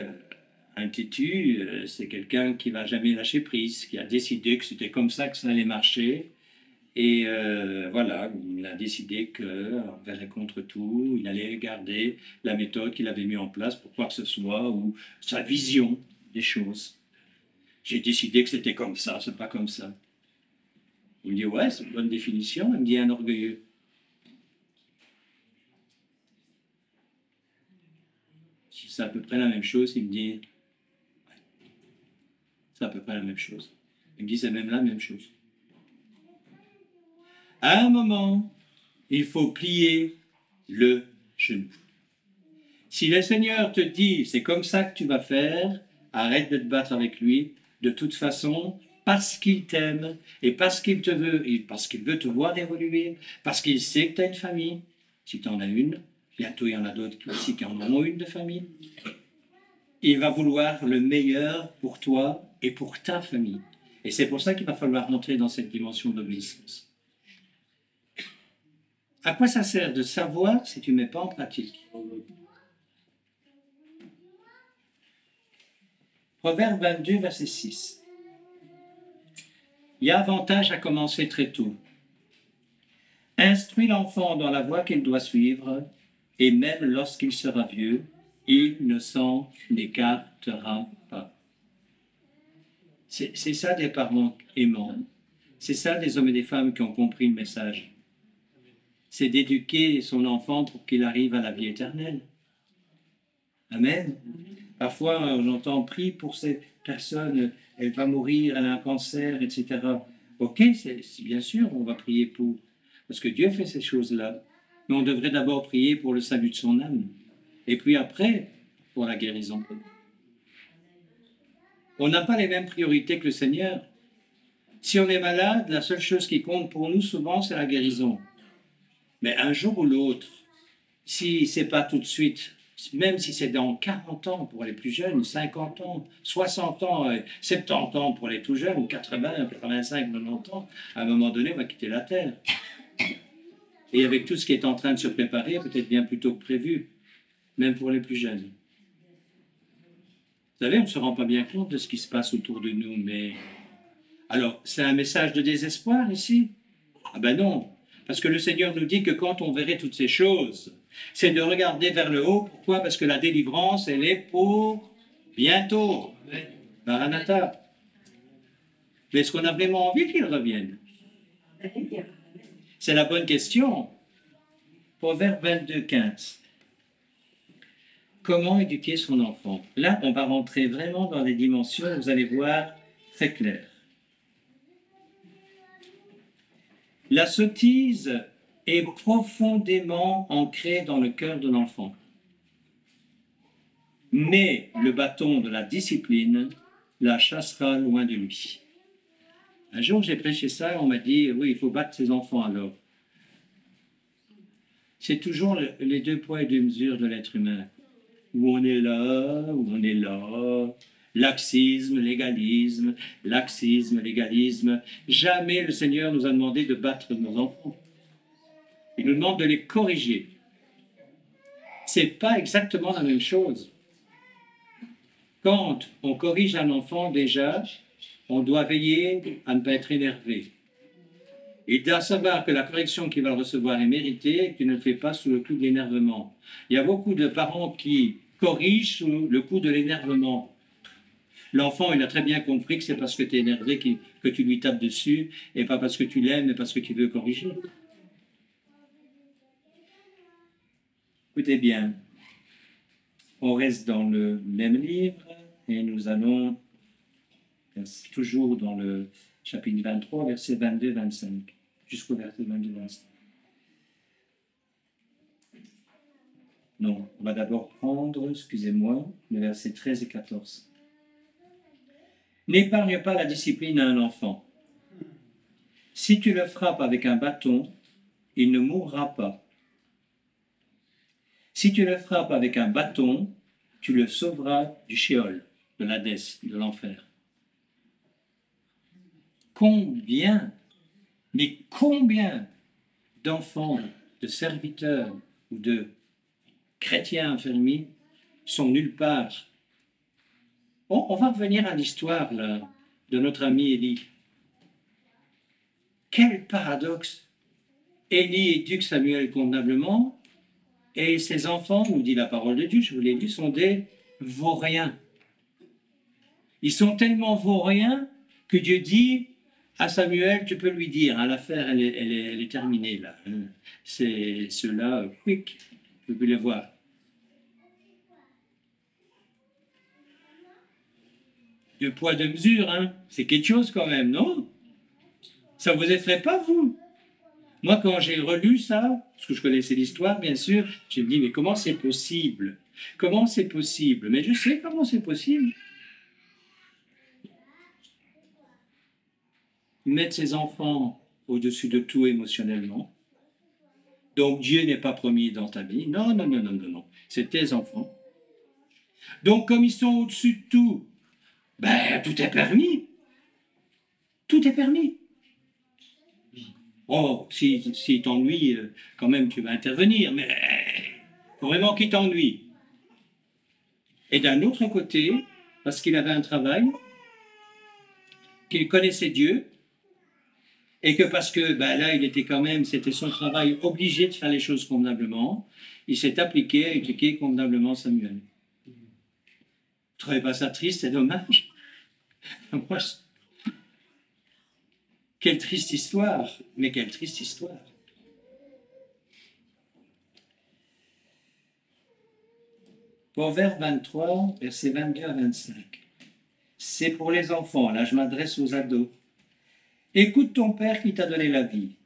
un têtu, c'est quelqu'un qui va jamais lâcher prise, qui a décidé que c'était comme ça que ça allait marcher. Et voilà, il a décidé qu'envers et contre tout, il allait garder la méthode qu'il avait mise en place pour quoi que ce soit, ou sa vision. des choses. J'ai décidé que c'était comme ça, c'est pas comme ça. Il me dit, ouais, c'est une bonne définition. Il me dit, un orgueilleux. Si c'est à peu près la même chose, il me dit, ouais, c'est à peu près la même chose. Il me dit, c'est même la même chose. À un moment, il faut plier le genou. Si le Seigneur te dit, c'est comme ça que tu vas faire, arrête de te battre avec lui. De toute façon, parce qu'il t'aime et parce qu'il te veut, et parce qu'il veut te voir évoluer, parce qu'il sait que tu as une famille, si tu en as une, bientôt il y en a d'autres aussi qui en ont une de famille, il va vouloir le meilleur pour toi et pour ta famille. Et c'est pour ça qu'il va falloir entrer dans cette dimension d'obéissance. À quoi ça sert de savoir si tu ne mets pas en pratique? Proverbe 22, verset 6. Il y a avantage à commencer très tôt. Instruis l'enfant dans la voie qu'il doit suivre, et même lorsqu'il sera vieux, il ne s'en écartera pas. C'est ça des parents aimants. C'est ça des hommes et des femmes qui ont compris le message. C'est d'éduquer son enfant pour qu'il arrive à la vie éternelle. Amen. Parfois, on entend prie pour cette personne, elle va mourir, elle a un cancer, etc. Ok, c'est bien sûr, on va prier pour, parce que Dieu fait ces choses-là. Mais on devrait d'abord prier pour le salut de son âme. Et puis après, pour la guérison. On n'a pas les mêmes priorités que le Seigneur. Si on est malade, la seule chose qui compte pour nous souvent, c'est la guérison. Mais un jour ou l'autre, si ce n'est pas tout de suite, même si c'est dans 40 ans pour les plus jeunes, 50 ans, 60 ans, 70 ans pour les tout jeunes, ou 80, 85, 90 ans, à un moment donné, on va quitter la Terre. Et avec tout ce qui est en train de se préparer, peut-être bien plus tôt que prévu, même pour les plus jeunes. Vous savez, on ne se rend pas bien compte de ce qui se passe autour de nous, mais... Alors, c'est un message de désespoir ici? Ah ben non, parce que le Seigneur nous dit que quand on verrait toutes ces choses, c'est de regarder vers le haut. Pourquoi? Parce que la délivrance, elle est pour bientôt. Maranatha. Mais est-ce qu'on a vraiment envie qu'il revienne? C'est la bonne question. Proverbe 22, 15. Comment éduquer son enfant? Là, on va rentrer vraiment dans des dimensions, vous allez voir, très claires. La sottise est profondément ancrée dans le cœur de l'enfant. Mais le bâton de la discipline la chassera loin de lui. Un jour, j'ai prêché ça, on m'a dit, oui, il faut battre ses enfants alors. C'est toujours les deux poids et deux mesures de l'être humain. Où on est là, où on est là. Laxisme, légalisme, laxisme, légalisme. Jamais le Seigneur nous a demandé de battre nos enfants. Il nous demande de les corriger. C'est pas exactement la même chose. Quand on corrige un enfant, déjà, on doit veiller à ne pas être énervé. Il doit savoir que la correction qu'il va recevoir est méritée et qu'il ne le fait pas sous le coup de l'énervement. Il y a beaucoup de parents qui corrigent sous le coup de l'énervement. L'enfant, il a très bien compris que c'est parce que tu es énervé que tu lui tapes dessus, et pas parce que tu l'aimes, mais parce que tu veux corriger. Écoutez bien, on reste dans le même livre, et nous allons, toujours dans le chapitre 23, versets 22-25, jusqu'au verset 22-25. Non, on va d'abord prendre, excusez-moi, les versets 13 et 14. N'épargne pas la discipline à un enfant. Si tu le frappes avec un bâton, il ne mourra pas. Si tu le frappes avec un bâton, tu le sauveras du shéol, de l'Hadès, de l'enfer. Combien, mais combien d'enfants, de serviteurs ou de chrétiens infirmiers sont nulle part? On va revenir à l'histoire là, de notre ami Élie. Quel paradoxe! Élie éduque Samuel convenablement et ses enfants, nous dit la parole de Dieu, je vous l'ai dit, sont des vauriens. Ils sont tellement vauriens que Dieu dit à Samuel, tu peux lui dire, hein, l'affaire, elle est terminée là. C'est ceux-là, quick, vous pouvez les voir. Deux poids, deux mesures, hein. C'est quelque chose quand même, non? Ça vous effraie pas, vous? Moi, quand j'ai relu ça, parce que je connaissais l'histoire, bien sûr, j'ai dit, mais comment c'est possible? Comment c'est possible? Mais je sais comment c'est possible. Mettre ses enfants au-dessus de tout émotionnellement. Donc, Dieu n'est pas premier dans ta vie. Non, non, non, non, non, non. C'est tes enfants. Donc, comme ils sont au-dessus de tout, ben, tout est permis. Tout est permis. Oh, si t'ennuie, quand même, tu vas intervenir, mais faut vraiment qu'il t'ennuie. Et d'un autre côté, parce qu'il avait un travail, qu'il connaissait Dieu, et que parce que ben là, il était quand même, c'était son travail obligé de faire les choses convenablement, il s'est appliqué à éduquer convenablement Samuel. Vous ne trouvez pas ça triste et dommage? Moi, quelle triste histoire, mais quelle triste histoire. Proverbe 23, versets 22 à 25. C'est pour les enfants, là je m'adresse aux ados. Écoute ton père qui t'a donné la vie,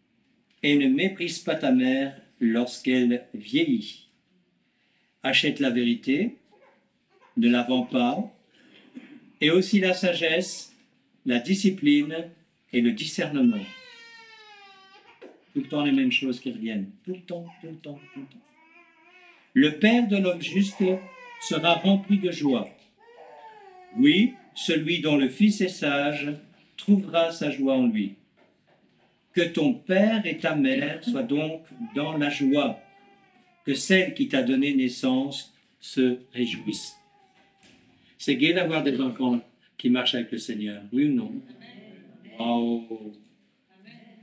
et ne méprise pas ta mère lorsqu'elle vieillit. Achète la vérité, ne la vends pas, et aussi la sagesse, la discipline et le discernement. Tout le temps les mêmes choses qui reviennent. Tout le temps, tout le temps, tout le temps. Le père de l'homme juste sera rempli de joie. Oui, celui dont le fils est sage trouvera sa joie en lui. Que ton père et ta mère soient donc dans la joie, que celle qui t'a donné naissance se réjouisse. C'est gai d'avoir des enfants qui marchent avec le Seigneur, oui ou non? Oh.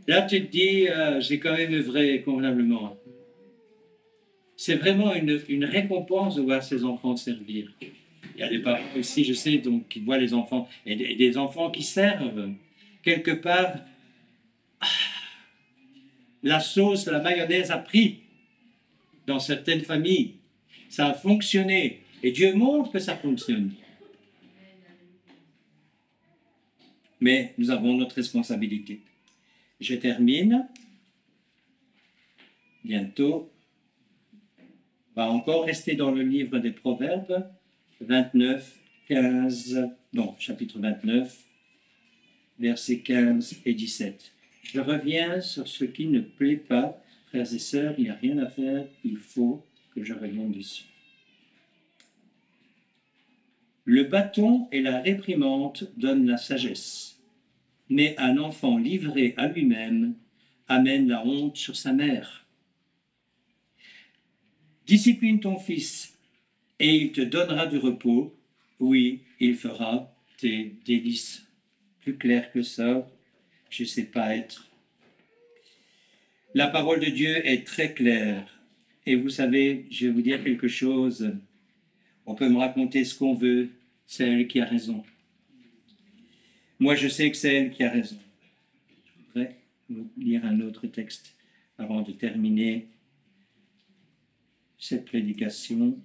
Là, tu te dis, j'ai quand même œuvré convenablement. C'est vraiment une récompense de voir ses enfants servir. Il y a des parents aussi, je sais, donc, qui voient les enfants, et des enfants qui servent. Quelque part, la sauce, la mayonnaise a pris dans certaines familles. Ça a fonctionné. Et Dieu montre que ça fonctionne. Mais nous avons notre responsabilité. Je termine. Bientôt. On va encore rester dans le livre des Proverbes, 29, 15, non, chapitre 29, versets 15 et 17. Je reviens sur ce qui ne plaît pas, frères et sœurs, il n'y a rien à faire, il faut que je revienne dessus. Le bâton et la réprimande donnent la sagesse, mais un enfant livré à lui-même amène la honte sur sa mère. Discipline ton fils, et il te donnera du repos. Oui, il fera tes délices. Plus clair que ça, je ne sais pas être. La parole de Dieu est très claire. Et vous savez, je vais vous dire quelque chose. On peut me raconter ce qu'on veut, c'est elle qui a raison. Moi, je sais que c'est elle qui a raison. Je voudrais vous lire un autre texte avant de terminer cette prédication,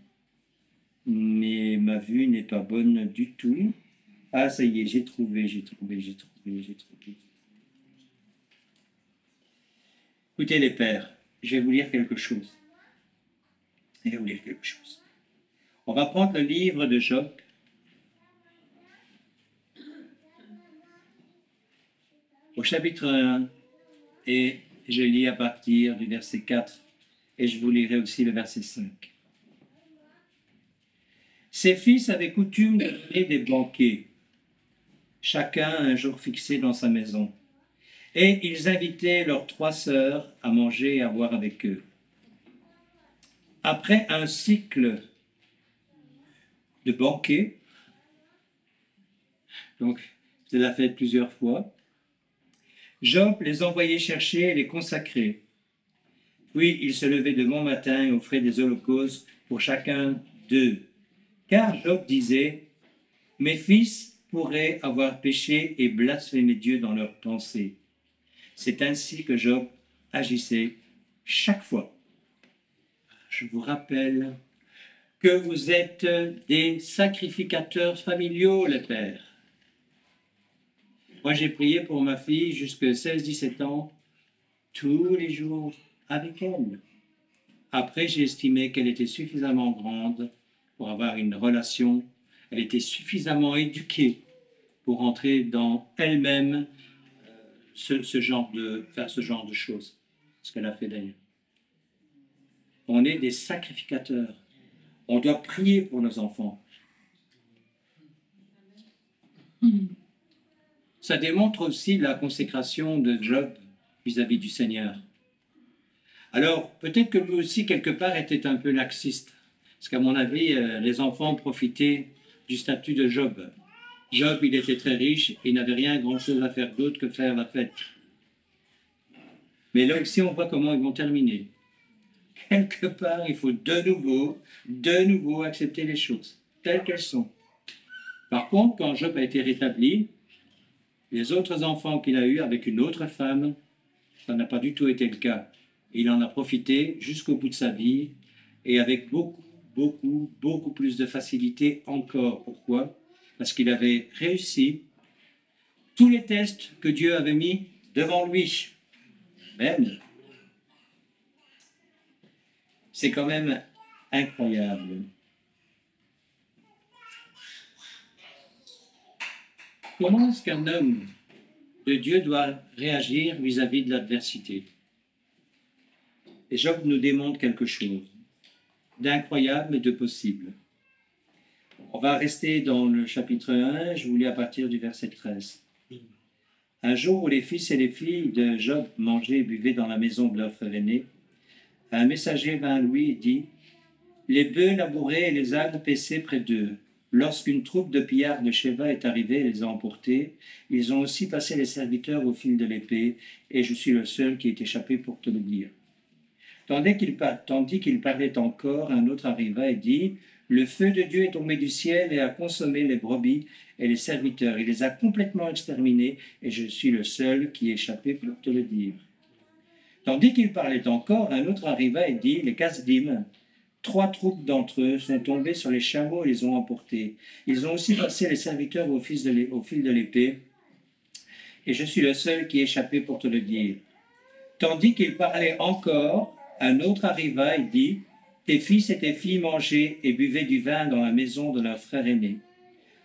mais ma vue n'est pas bonne du tout. Ah, ça y est, j'ai trouvé. Écoutez les pères, je vais vous lire quelque chose. On va prendre le livre de Job. Au chapitre 1, et je lis à partir du verset 4. Et je vous lirai aussi le verset 5. Ses fils avaient coutume de donner des banquets, chacun un jour fixé dans sa maison. Et ils invitaient leurs 3 sœurs à manger et à boire avec eux. Après un cycle de banquets, donc c'est la fête plusieurs fois, Job les envoyait chercher et les consacrer. Puis il se levait de bon matin et offrait des holocaustes pour chacun d'eux. Car Job disait, mes fils pourraient avoir péché et blasphémé Dieu dans leurs pensées. C'est ainsi que Job agissait chaque fois. Je vous rappelle que vous êtes des sacrificateurs familiaux, les pères. Moi, j'ai prié pour ma fille jusqu'à 16-17 ans, tous les jours avec elle. Après, j'ai estimé qu'elle était suffisamment grande pour avoir une relation. Elle était suffisamment éduquée pour entrer dans elle-même faire ce genre de choses. Ce qu'elle a fait d'ailleurs. On est des sacrificateurs. On doit prier pour nos enfants. Ça démontre aussi la consécration de Job vis-à-vis du Seigneur. Alors, peut-être que lui aussi, quelque part, était un peu laxiste. Parce qu'à mon avis, les enfants profitaient du statut de Job. Job, il était très riche, il n'avait rien grand-chose à faire d'autre que faire la fête. Mais là aussi, on voit comment ils vont terminer. Quelque part, il faut de nouveau accepter les choses, telles qu'elles sont. Par contre, quand Job a été rétabli, les autres enfants qu'il a eus avec une autre femme, ça n'a pas du tout été le cas. Il en a profité jusqu'au bout de sa vie et avec beaucoup plus de facilité encore. Pourquoi? Parce qu'il avait réussi tous les tests que Dieu avait mis devant lui. Même. C'est quand même incroyable. Comment est-ce qu'un homme de Dieu doit réagir vis-à-vis de l'adversité? Et Job nous démontre quelque chose d'incroyable et de possible. On va rester dans le chapitre 1, je vous lis à partir du verset 13. Un jour où les fils et les filles de Job mangeaient et buvaient dans la maison de leur frère aîné, un messager vint à lui et dit « Les bœufs labouraient et les ânes paissaient près d'eux. Lorsqu'une troupe de pillards de Sheba est arrivée et les a emportés, ils ont aussi passé les serviteurs au fil de l'épée, et je suis le seul qui est échappé pour te le dire. » Tandis qu'il parlait encore, un autre arriva et dit « Le feu de Dieu est tombé du ciel et a consommé les brebis et les serviteurs. Il les a complètement exterminés, et je suis le seul qui est échappé pour te le dire. » Tandis qu'il parlait encore, un autre arriva et dit « Les Kasdim, 3 troupes d'entre eux sont tombés sur les chameaux et les ont emportés. Ils ont aussi passé les serviteurs au fil de l'épée, et je suis le seul qui est échappé pour te le dire. » Tandis qu'il parlait encore, un autre arriva et dit « Tes fils et tes filles mangeaient et buvaient du vin dans la maison de leur frère aîné.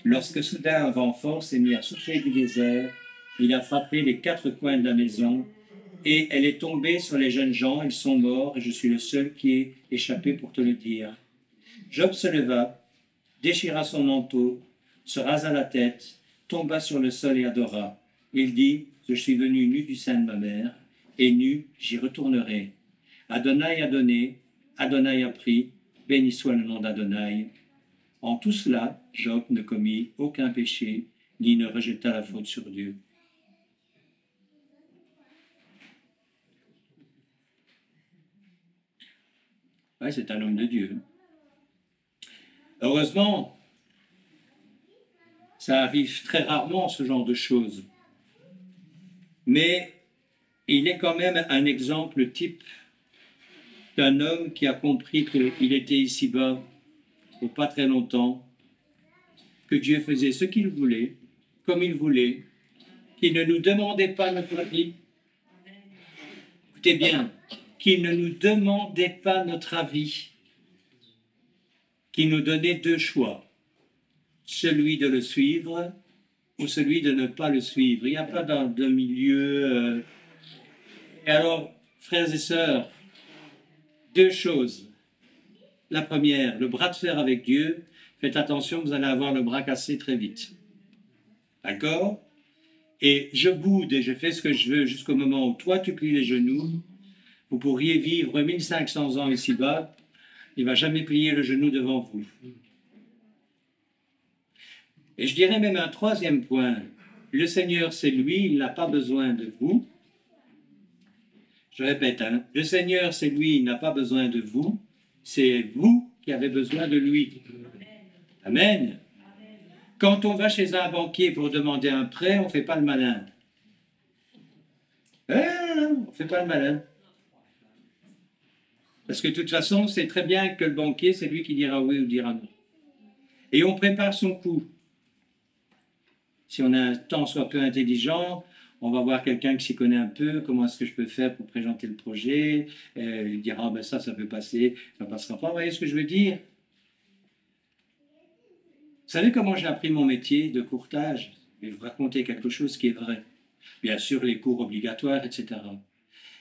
Lorsque soudain un vent fort s'est mis à souffler du désert, il a frappé les 4 coins de la maison, et elle est tombée sur les jeunes gens, ils sont morts, et je suis le seul qui est échappé pour te le dire. » Job se leva, déchira son manteau, se rasa la tête, tomba sur le sol et adora. Il dit « Je suis venu nu du sein de ma mère, et nu j'y retournerai. Adonai a donné, Adonai a pris, béni soit le nom d'Adonai. » En tout cela, Job ne commit aucun péché, ni ne rejeta la faute sur Dieu. Ouais, c'est un homme de Dieu. Heureusement, ça arrive très rarement, ce genre de choses. Mais il est quand même un exemple type d'un homme qui a compris qu'il était ici-bas pour pas très longtemps, que Dieu faisait ce qu'il voulait, comme il voulait, qu'il ne nous demandait pas notre avis. Écoutez bien, qu'il ne nous demandait pas notre avis, qu'il nous donnait 2 choix, celui de le suivre ou celui de ne pas le suivre. Il n'y a pas de milieu. Et alors, frères et sœurs, 2 choses. La première, le bras de fer avec Dieu. Faites attention, vous allez avoir le bras cassé très vite. D'accord? Et je boude et je fais ce que je veux jusqu'au moment où toi tu plies les genoux. Vous pourriez vivre 1500 ans ici-bas, il ne va jamais plier le genou devant vous. Et je dirais même un 3e point. Le Seigneur, c'est lui, il n'a pas besoin de vous. Je répète, le Seigneur, c'est lui, il n'a pas besoin de vous. C'est vous qui avez besoin de lui. Amen. Quand on va chez un banquier pour demander un prêt, on ne fait pas le malin. On ne fait pas le malin. Parce que de toute façon, c'est très bien que le banquier, c'est lui qui dira oui ou dira non. Et on prépare son coup. Si on a un tant soit peu intelligent, on va voir quelqu'un qui s'y connaît un peu, comment est-ce que je peux faire pour présenter le projet, il dira, ben ça peut passer, ça ne passera pas. Vous voyez ce que je veux dire? Vous savez comment j'ai appris mon métier de courtage? Je vais vous raconter quelque chose qui est vrai. Bien sûr, les cours obligatoires, etc.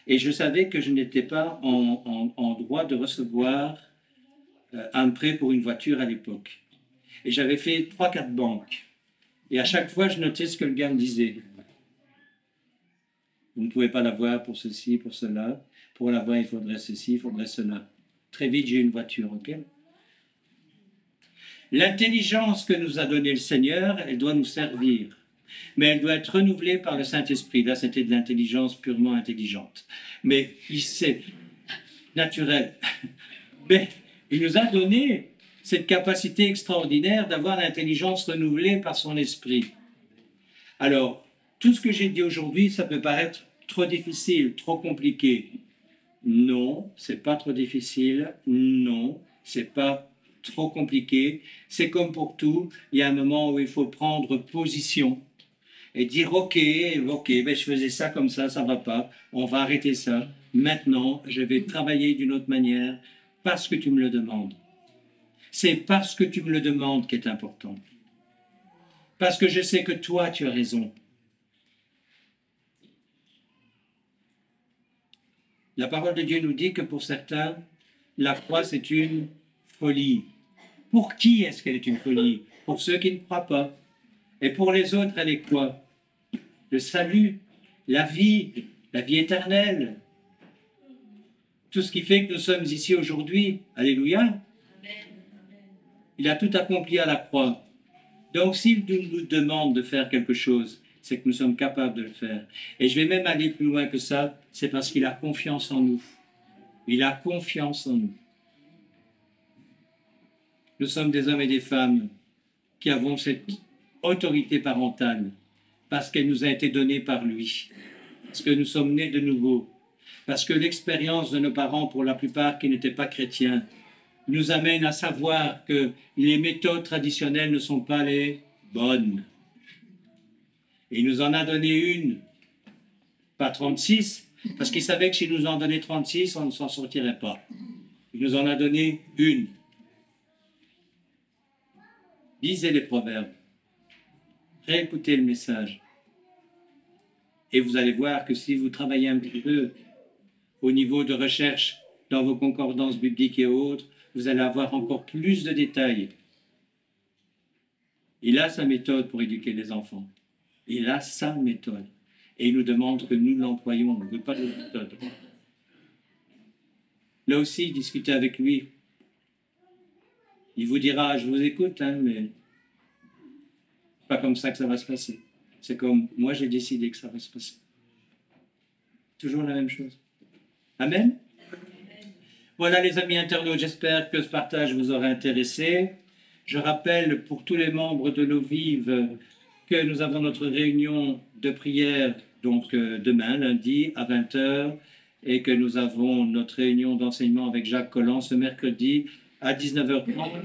Et je savais que je n'étais pas en droit de recevoir un prêt pour une voiture à l'époque. Et j'avais fait 3-4 banques. Et à chaque fois, je notais ce que le gars me disait. Vous ne pouvez pas l'avoir pour ceci, pour cela. Pour l'avoir, il faudrait ceci, il faudrait cela. Très vite, j'ai une voiture, ok? L'intelligence que nous a donnée le Seigneur, elle doit nous servir. Mais elle doit être renouvelée par le Saint-Esprit. Là, c'était de l'intelligence purement intelligente. Mais c'est naturel. Mais il nous a donné cette capacité extraordinaire d'avoir l'intelligence renouvelée par son esprit. Alors, tout ce que j'ai dit aujourd'hui, ça peut paraître trop difficile, trop compliqué. Non, c'est pas trop difficile. Non, c'est pas trop compliqué. C'est comme pour tout, il y a un moment où il faut prendre position et dire ok, ben je faisais ça comme ça va pas, on va arrêter ça. Maintenant, je vais travailler d'une autre manière parce que tu me le demandes. C'est parce que tu me le demandes qui est important. Parce que je sais que toi, tu as raison. La parole de Dieu nous dit que pour certains, la croix, c'est une folie. Pour qui est-ce qu'elle est une folie? Pour ceux qui ne croient pas. Et pour les autres, elle est quoi? Le salut, la vie éternelle. Tout ce qui fait que nous sommes ici aujourd'hui. Alléluia. Il a tout accompli à la croix. Donc, s'il nous demande de faire quelque chose, c'est que nous sommes capables de le faire. Et je vais même aller plus loin que ça, c'est parce qu'il a confiance en nous. Il a confiance en nous. Nous sommes des hommes et des femmes qui avons cette autorité parentale parce qu'elle nous a été donnée par lui, parce que nous sommes nés de nouveau, parce que l'expérience de nos parents, pour la plupart qui n'étaient pas chrétiens, nous amène à savoir que les méthodes traditionnelles ne sont pas les bonnes. Et il nous en a donné une, pas 36, parce qu'il savait que s'il nous en donnait 36, on ne s'en sortirait pas. Il nous en a donné une. Lisez les proverbes, réécoutez le message, et vous allez voir que si vous travaillez un petit peu au niveau de recherche dans vos concordances bibliques et autres, vous allez avoir encore plus de détails. Il a sa méthode pour éduquer les enfants. Il a sa méthode. Et il nous demande que nous l'employons. On ne veut pas de méthode. Là aussi, discutez avec lui. Il vous dira, je vous écoute, hein, mais pas comme ça que ça va se passer. C'est comme, moi j'ai décidé que ça va se passer. Toujours la même chose. Amen. Voilà les amis internautes, j'espère que ce partage vous aura intéressé. Je rappelle pour tous les membres de l'eau vive que nous avons notre réunion de prière donc demain, lundi à 20h, et que nous avons notre réunion d'enseignement avec Jacques Collant ce mercredi à 19h30.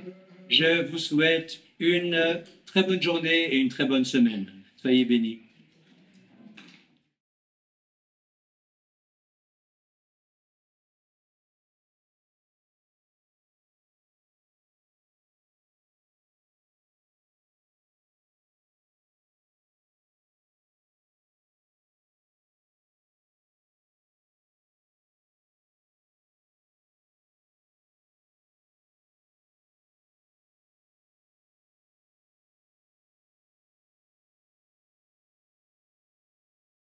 Je vous souhaite une très bonne journée et une très bonne semaine. Soyez bénis.